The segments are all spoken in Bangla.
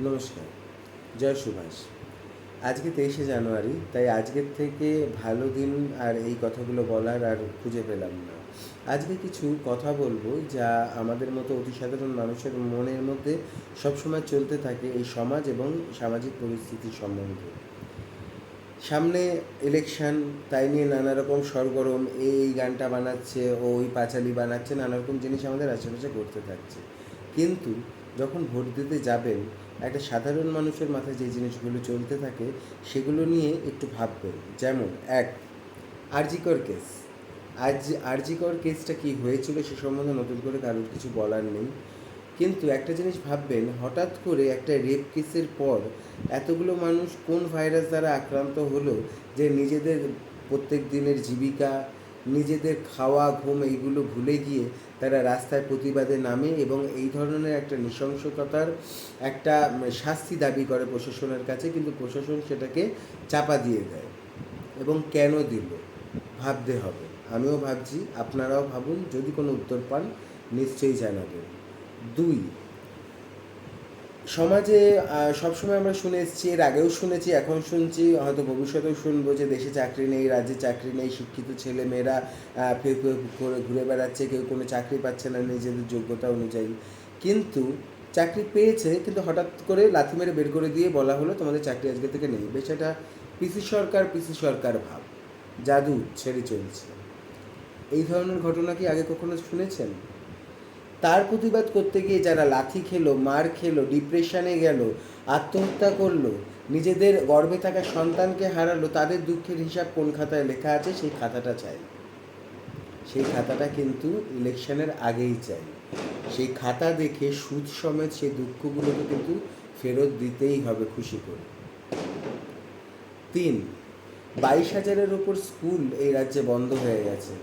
নমস্কার। জয় সুভাষ। আজকে 23শে জানুয়ারি, তাই আজকের থেকে ভালো দিন আর এই কথাগুলো বলার আর খুঁজে পেলাম না। আজকে কিছু কথা বলবো যা আমাদের মতো অতি সাধারণ মানুষের মনের মধ্যে সবসময় চলতে থাকে এই সমাজ এবং সামাজিক পরিস্থিতির সম্বন্ধে। সামনে ইলেকশন, তাই নিয়ে নানা রকম সরগরম, এই গানটা বানাচ্ছে, ও ওই পাঁচালি বানাচ্ছে, নানা রকম জিনিস আমাদের আশেপাশে ঘটতে থাকছে। কিন্তু যখন ভোট দিতে যাবেন, একটা সাধারণ মানুষের মাথায় যে জিনিসগুলো চলতে থাকে সেগুলো নিয়ে একটু ভাববেন। যেমন আরজিকর কেস। আরজিকর কেসটা কি হয়েছিল সে সম্বন্ধে নতুন করে কারোর কিছু বলার নেই, কিন্তু একটা জিনিস ভাববেন, হঠাৎ করে একটা রেপ কেসের পর এতগুলো মানুষ কোন ভাইরাস দ্বারা আক্রান্ত হলো যে নিজেদের প্রত্যেক দিনের জীবিকা, নিজেদের খাওয়া ঘুম এইগুলো ভুলে গিয়ে তারা রাস্তায় প্রতিবাদে নামে এবং এই ধরনের একটা নৃশংসতার একটা শাস্তি দাবি করে প্রশাসনের কাছে, কিন্তু প্রশাসন সেটাকে চাপা দিয়ে দেয়। এবং কেন দিল ভাবতে হবে। আমিও ভাবছি, আপনারাও ভাবুন, যদি কোনো উত্তর পান নিশ্চয়ই জানাবেন। 2, সমাজে সবসময় আমরা শুনে এসেছি, এর আগেও শুনেছি, এখন শুনছি, হয়তো ভবিষ্যতেও শুনবো যে দেশে চাকরি নেই, রাজ্যে চাকরি নেই, শিক্ষিত ছেলে মেয়েরা ফেউ ফেউ করে ঘুরে বেড়াচ্ছে, কেউ কোনো চাকরি পাচ্ছে না নিজেদের যোগ্যতা অনুযায়ী। কিন্তু চাকরি পেয়েছে, কিন্তু হঠাৎ করে লাথি মেরে বের করে দিয়ে বলা হলো তোমাদের চাকরি আজকে থেকে নেই। বেশ এটা পিসি সরকার ভাব, জাদু ছেড়ে চলছে। এই ধরনের ঘটনা কি আগে কখনো শুনেছেন? তার প্রতিবাদ করতে গিয়ে যারা লাথি খেলো, মার খেলো, ডিপ্রেশনে গেল, আত্মহত্যা করলো, নিজেদের গর্ভে থাকা সন্তানকে হারালো, তাদের দুঃখের হিসাব কোন খাতায় লেখা আছে সেই খাতাটা চাই। সেই খাতাটা কিন্তু ইলেকশনের আগেই চাই। সেই খাতা দেখে সুদ সমেত সেই দুঃখগুলোকে কিন্তু ফেরত দিতেই হবে খুশি করে। 3, 22,000-এর ওপর স্কুল এই রাজ্যে বন্ধ হয়ে গেছে।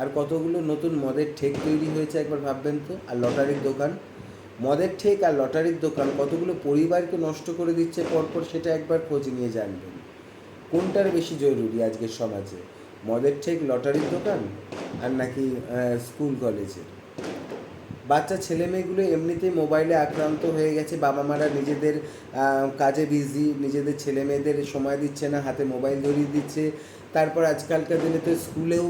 আর কতগুলো নতুন মদের ঠেক তৈরি হয়েছে একবার ভাববেন তো। আর লটারির দোকান, মদের ঠেক আর লটারির দোকান কতগুলো পরিবারকে নষ্ট করে দিচ্ছে পরপর, সেটা একবার খোঁজ নিয়ে জানবেন। কোনটার বেশি জরুরি আজকের সমাজে, মদের ঠেক, লটারির দোকান, আর নাকি স্কুল কলেজের? বাচ্চা ছেলে মেয়েগুলো এমনিতেই মোবাইলে আক্রান্ত হয়ে গেছে, বাবা মারা নিজেদের কাজে বিজি, নিজেদের ছেলে মেয়েদের সময় দিচ্ছে না, হাতে মোবাইল ধরিয়ে দিচ্ছে। তারপর আজকালকার দিনে তো স্কুলেও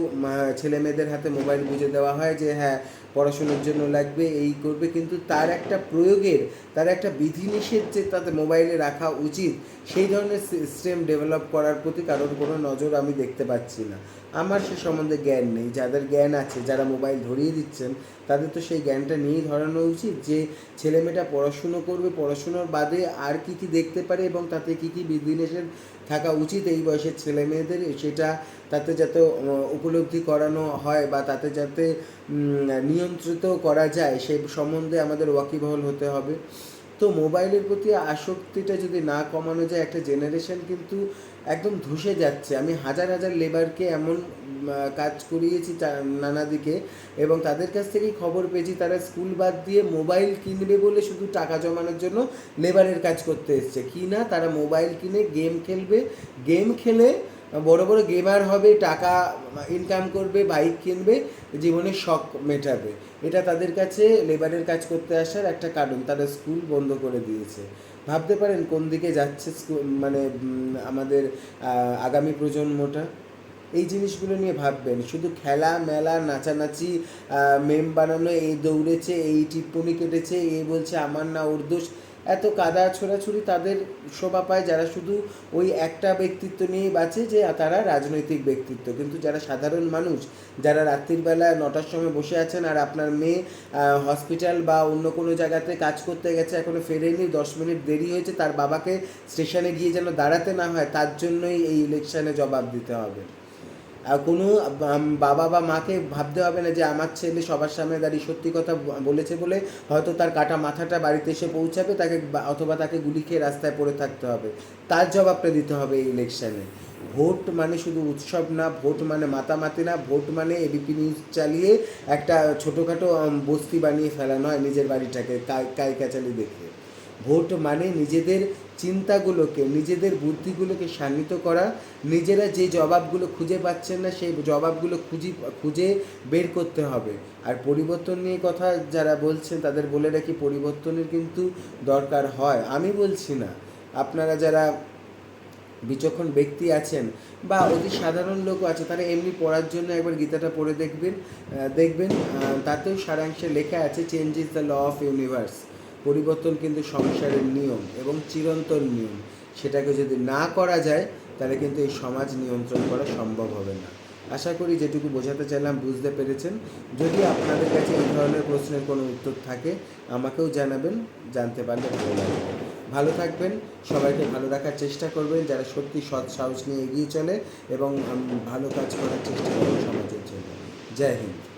ছেলে মেয়েদের হাতে মোবাইল বুঝে দেওয়া হয় যে হ্যাঁ পড়াশোনার জন্য লাগবে, এই করবে, কিন্তু তার একটা প্রয়োগের, তার একটা বিধিনিষেধ যে তাতে মোবাইলে রাখা উচিত, সেই ধরনের সিস্টেম ডেভেলপ করার প্রতি কারোর কোনো নজর আমি দেখতে পাচ্ছি না। আমার সে সম্বন্ধে জ্ঞান নেই, যাদের জ্ঞান আছে, যারা মোবাইল ধরিয়ে দিচ্ছেন, তাদের তো সেই জ্ঞানটা নিয়েই ধরানো উচিত যে ছেলেমেয়েটা পড়াশুনো করবে, পড়াশুনোর বাদে আর কি কি দেখতে পারে এবং তাতে কি কি বিধিনিষেধ থাকা উচিত এই বয়সের ছেলে মেয়েদের, সেটা তাতে যাতে উপলব্ধি করানো হয় বা তাতে যাতে নিয়ন্ত্রিত করা যায় সেই সম্বন্ধে আমাদের ওয়াকিবহাল হতে হবে। তো মোবাইলের প্রতি আসক্তিটা যদি না কমানো যায়, একটা জেনারেশন কিন্তু একদম ধসে যাচ্ছে। আমি হাজার হাজার লেবারকে এমন কাজ করিয়েছি নানা দিকে, এবং তাদের কাছ থেকেই খবর পেয়েছি তারা স্কুল বাদ দিয়ে মোবাইল কিনবে বলে শুধু টাকা জমানোর জন্য লেবারের কাজ করতে এসছে। কি না, তারা মোবাইল কিনে গেম খেলবে, গেম খেলে বড় বড় গেমার হবে, টাকা ইনকাম করবে, বাইক কিনবে, জীবনের শখ মেটাবে। এটা তাদের কাছে লেবারের কাজ করতে আসার একটা কারণ। তারা স্কুল বন্ধ করে দিয়েছে। ভাবতে পারেন কোন দিকে যাচ্ছে মানে আমাদের আগামী প্রজন্মটা। এই জিনিসগুলো নিয়ে ভাববেন। শুধু খেলা মেলা নাচানাচি, মেম বানানো, এই দৌড়েছে, এই টিপ্পনি কেটেছে, এই বলছে আমার না ওর দোষ, এত কাদা ছোড়াছুড়ি তাদের শোভা পায় যারা শুধু ওই একটা ব্যক্তিত্ব নিয়েই বাঁচে যে তারা রাজনৈতিক ব্যক্তিত্ব। কিন্তু যারা সাধারণ মানুষ, যারা রাত্রির বেলা 9টার সময় বসে আছেন আর আপনার মেয়ে হসপিটাল বা অন্য কোনো জায়গাতে কাজ করতে গেছে, এখনও ফেরেনি, 10 মিনিট দেরি হয়েছে, তার বাবাকে স্টেশনে গিয়ে যেন দাঁড়াতে না হয়, তার জন্যই এই ইলেকশানে জবাব দিতে হবে। আর কোনো বাবা বা মাকে ভাবতে হবে না যে আমার ছেলে সবার সামনে দাঁড়িয়ে সত্যি কথা বলেছে বলে হয়তো তার কাটা মাথাটা বাড়িতে এসে পৌঁছাবে, তাকে অথবা তাকে গুলি খেয়ে রাস্তায় পড়ে থাকতে হবে। তার জবাবটা দিতে হবে এই ইলেকশানে। ভোট মানে শুধু উৎসব না, ভোট মানে মাতামাতি না, ভোট মানে এবিপি নিউজ চালিয়ে একটা ছোটোখাটো বস্তি বানিয়ে ফেলা নয় নিজের বাড়িটাকে কাই কাচালি দেখে। ভোট মানে নিজেদের চিন্তাগুলোকে, নিজেদের বুদ্ধিগুলোকে শানিত করা, নিজেরা যে জবাবগুলো খুঁজে পাচ্ছেন না সেই জবাবগুলো খুঁজে বের করতে হবে। আর পরিবর্তন নিয়ে কথা যারা বলছেন তাদের বলে রাখি, পরিবর্তনের কিন্তু দরকার হয়, আমি বলছি না। আপনারা যারা বিচক্ষণ ব্যক্তি আছেন বা অতি সাধারণ লোকও আছে, তারা এমনি পড়ার জন্য একবার গীতাটা পড়ে দেখবেন তাতেও সারাংশে লেখা আছে, change is the law of universe. পরিবর্তন কিন্তু সংসারের নিয়ম এবং চিরন্তন নিয়ম। সেটাকে যদি না করা যায় তাহলে কিন্তু এই সমাজ নিয়ন্ত্রণ করা সম্ভব হবে না। আশা করি যেটুকু বোঝাতে চাইলাম বুঝতে পেরেছেন। যদি আপনাদের কাছে এই ধরনের প্রশ্নের কোনো উত্তর থাকে আমাকেও জানাবেন, জানতে পারলে ভালো লাগবে। ভালো থাকবেন, সবাইকে ভালো রাখার চেষ্টা করবেন, যারা সত্যি সৎ সাহস নিয়ে এগিয়ে চলে এবং ভালো কাজ করার চেষ্টা করবেন সমাজের জন্য। জয় হিন্দ।